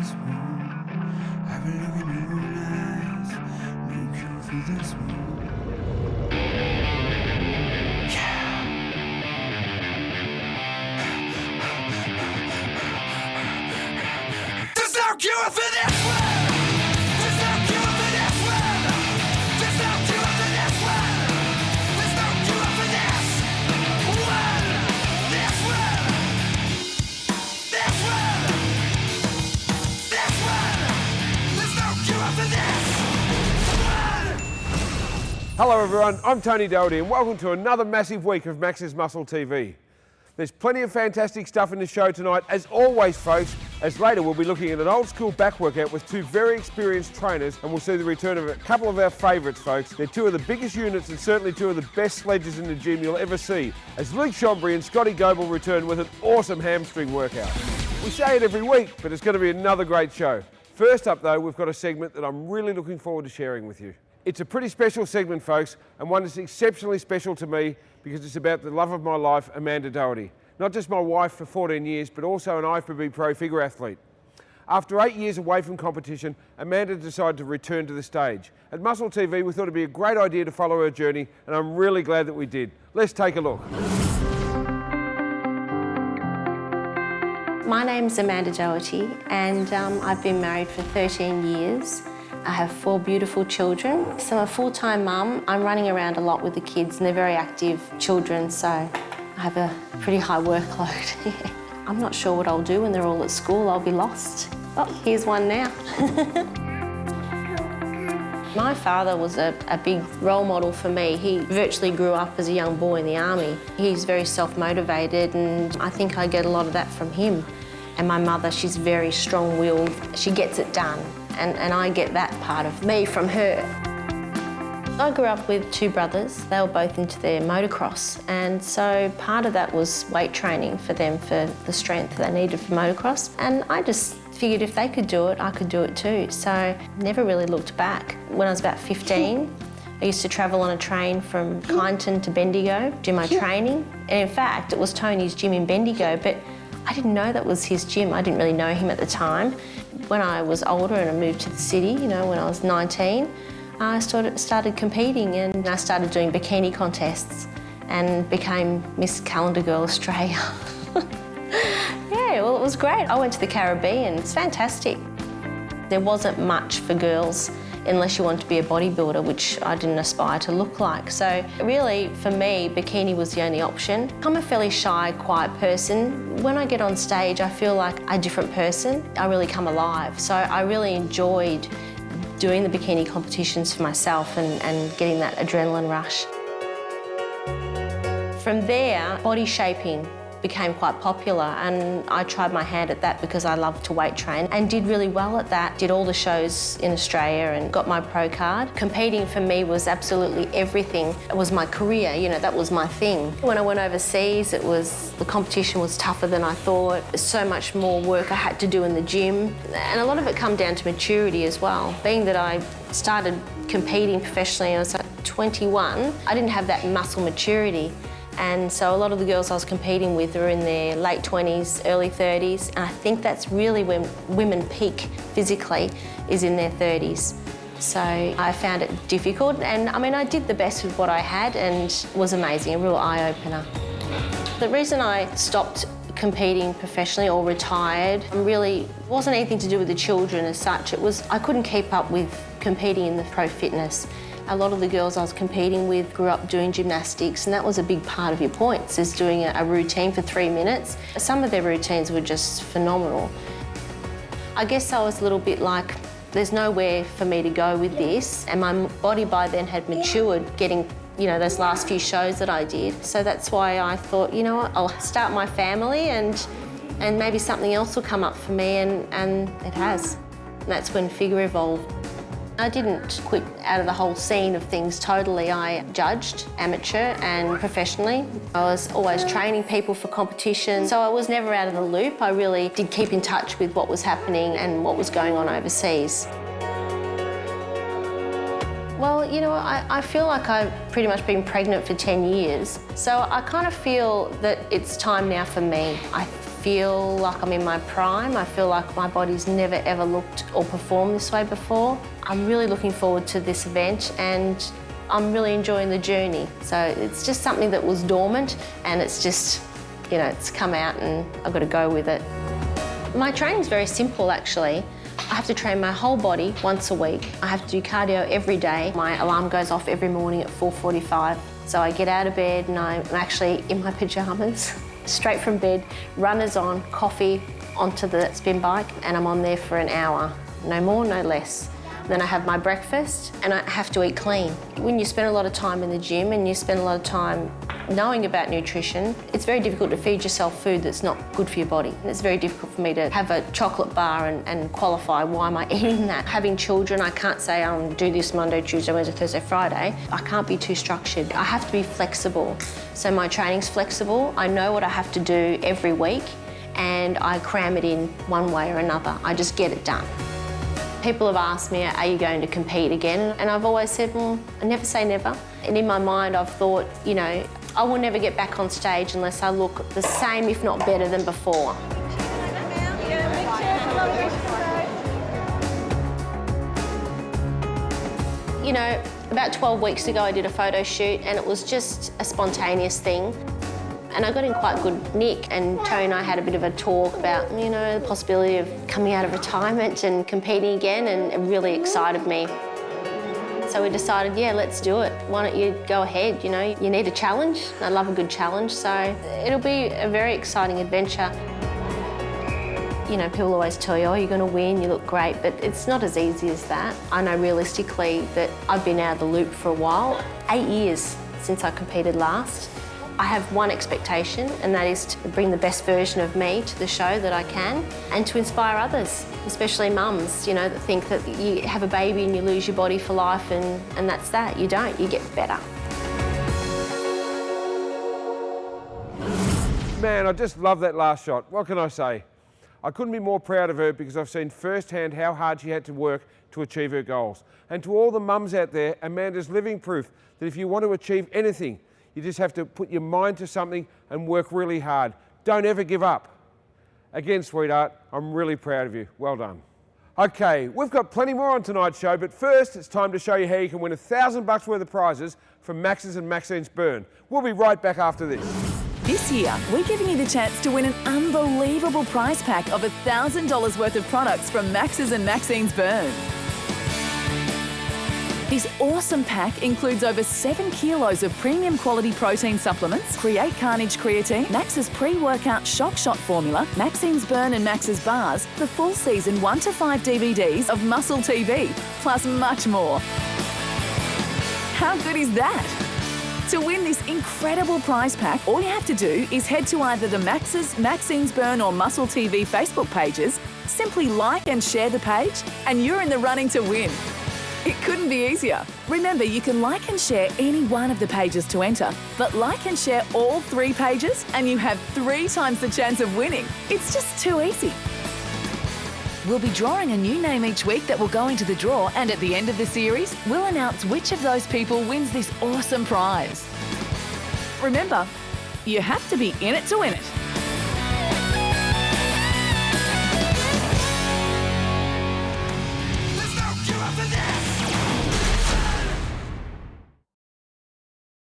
this wound. I've been looking in your eyes, no cure for this wound. There's no cure for this one! There's no cure for this one! There's no cure for this one! There's no cure for this one! This one! This one! This one! There's no cure for this one! Hello everyone, I'm Tony Doherty and welcome to another massive week of Max's Muscle TV. There's plenty of fantastic stuff in the show tonight, as always folks, as later we'll be looking at an old school back workout with two very experienced trainers, and we'll see the return of a couple of our favourites folks. They're two of the biggest units and certainly two of the best sledges in the gym you'll ever see, as Luke Chambry and Scotty Goebel return with an awesome hamstring workout. We say it every week, but it's going to be another great show. First up though, we've got a segment that I'm really looking forward to sharing with you. It's a pretty special segment folks, and one that's exceptionally special to me because it's about the love of my life, Amanda Doherty. Not just my wife for 14 years, but also an IFBB Pro figure athlete. After 8 years away from competition, Amanda decided to return to the stage. At Muscle TV, we thought it'd be a great idea to follow her journey, and I'm really glad that we did. Let's take a look. My name's Amanda Doherty, and I've been married for 13 years. I have 4 beautiful children. So I'm a full-time mum. I'm running around a lot with the kids, and they're very active children, so I have a pretty high workload. I'm not sure what I'll do when they're all at school. I'll be lost. Oh, here's one now. My father was a big role model for me. He virtually grew up as a young boy in the army. He's very self-motivated, and I think I get a lot of that from him. And my mother, she's very strong-willed. She gets it done, and I get that part of me from her. I grew up with 2 brothers. They were both into their motocross, and so part of that was weight training for them for the strength they needed for motocross. And I just figured if they could do it, I could do it too. So never really looked back. When I was about 15, I used to travel on a train from Kyneton to Bendigo, do my training. And in fact, it was Tony's gym in Bendigo, but I didn't know that was his gym. I didn't really know him at the time. When I was older and I moved to the city, you know, when I was 19, I started competing, and I started doing bikini contests and became Miss Calendar Girl Australia. Yeah, well, it was great. I went to the Caribbean. It's fantastic. There wasn't much for girls unless you wanted to be a bodybuilder, which I didn't aspire to look like. So really, for me, bikini was the only option. I'm a fairly shy, quiet person. When I get on stage, I feel like a different person. I really come alive. So I really enjoyed doing the bikini competitions for myself and getting that adrenaline rush. From there, body shaping became quite popular, and I tried my hand at that because I love to weight train and did really well at that. Did all the shows in Australia and got my pro card. Competing for me was absolutely everything. It was my career, you know, that was my thing. When I went overseas, the competition was tougher than I thought. There's so much more work I had to do in the gym, and a lot of it come down to maturity as well. Being that I started competing professionally, I was like 21, I didn't have that muscle maturity. And so a lot of the girls I was competing with were in their late 20s, early 30s, and I think that's really when women peak physically, is in their 30s. So I found it difficult, and I mean, I did the best with what I had, and it was amazing, a real eye-opener. The reason I stopped competing professionally or retired really wasn't anything to do with the children as such. It was I couldn't keep up with competing in the pro fitness. A lot of the girls I was competing with grew up doing gymnastics, and that was a big part of your points, is doing a routine for 3 minutes. Some of their routines were just phenomenal. I guess I was a little bit like, there's nowhere for me to go with this, and my body by then had matured, getting, you know, those last few shows that I did. So that's why I thought, you know what, I'll start my family and maybe something else will come up for me, and it has. And that's when Figure evolved. I didn't quit out of the whole scene of things totally. I judged amateur and professionally. I was always training people for competition, so I was never out of the loop. I really did keep in touch with what was happening and what was going on overseas. Well, you know, I feel like I've pretty much been pregnant for 10 years. So I kind of feel that it's time now for me. I feel like I'm in my prime. I feel like my body's never ever looked or performed this way before. I'm really looking forward to this event and I'm really enjoying the journey. So it's just something that was dormant and it's just, you know, it's come out and I've got to go with it. My training's very simple actually. I have to train my whole body once a week. I have to do cardio every day. My alarm goes off every morning at 4:45. So I get out of bed and I'm actually in my pyjamas, straight from bed, runners on, coffee, onto the spin bike, and I'm on there for an hour. No more, no less. Then I have my breakfast and I have to eat clean. When you spend a lot of time in the gym and you spend a lot of time knowing about nutrition, it's very difficult to feed yourself food that's not good for your body. And it's very difficult for me to have a chocolate bar and qualify why am I eating that. Having children, I can't say I'll do this Monday, Tuesday, Wednesday, Thursday, Friday. I can't be too structured. I have to be flexible. So my training's flexible. I know what I have to do every week and I cram it in one way or another. I just get it done. People have asked me, are you going to compete again? And I've always said, well, I never say never. And in my mind, I've thought, you know, I will never get back on stage unless I look the same, if not better than before. You know, about 12 weeks ago, I did a photo shoot and it was just a spontaneous thing. And I got in quite good nick and Tony and I had a bit of a talk about, you know, the possibility of coming out of retirement and competing again, and it really excited me. So we decided, yeah, let's do it. Why don't you go ahead, you know? You need a challenge. I love a good challenge, so it'll be a very exciting adventure. You know, people always tell you, oh, you're going to win, you look great, but it's not as easy as that. I know realistically that I've been out of the loop for a while, 8 years since I competed last. I have one expectation, and that is to bring the best version of me to the show that I can and to inspire others, especially mums, you know, that think that you have a baby and you lose your body for life and that's that. You don't, you get better. Man, I just love that last shot. What can I say? I couldn't be more proud of her because I've seen firsthand how hard she had to work to achieve her goals. And to all the mums out there, Amanda's living proof that if you want to achieve anything, you just have to put your mind to something and work really hard. Don't ever give up. Again, sweetheart, I'm really proud of you. Well done. Okay, we've got plenty more on tonight's show, but first it's time to show you how you can win $1,000 worth of prizes from Max's and Maxine's Burn. We'll be right back after this. This year, we're giving you the chance to win an unbelievable prize pack of $1,000 worth of products from Max's and Maxine's Burn. This awesome pack includes over 7 kilos of premium quality protein supplements, Create Carnage Creatine, Max's pre-workout Shock Shot formula, Maxine's Burn and Max's Bars, the full season 1 to 5 DVDs of Muscle TV, plus much more. How good is that? To win this incredible prize pack, all you have to do is head to either the Max's, Maxine's Burn or Muscle TV Facebook pages, simply like and share the page, and you're in the running to win. It couldn't be easier. Remember, you can like and share any one of the pages to enter, but like and share all 3 pages and you have 3 times the chance of winning. It's just too easy. We'll be drawing a new name each week that will go into the draw, and at the end of the series, we'll announce which of those people wins this awesome prize. Remember, you have to be in it to win it.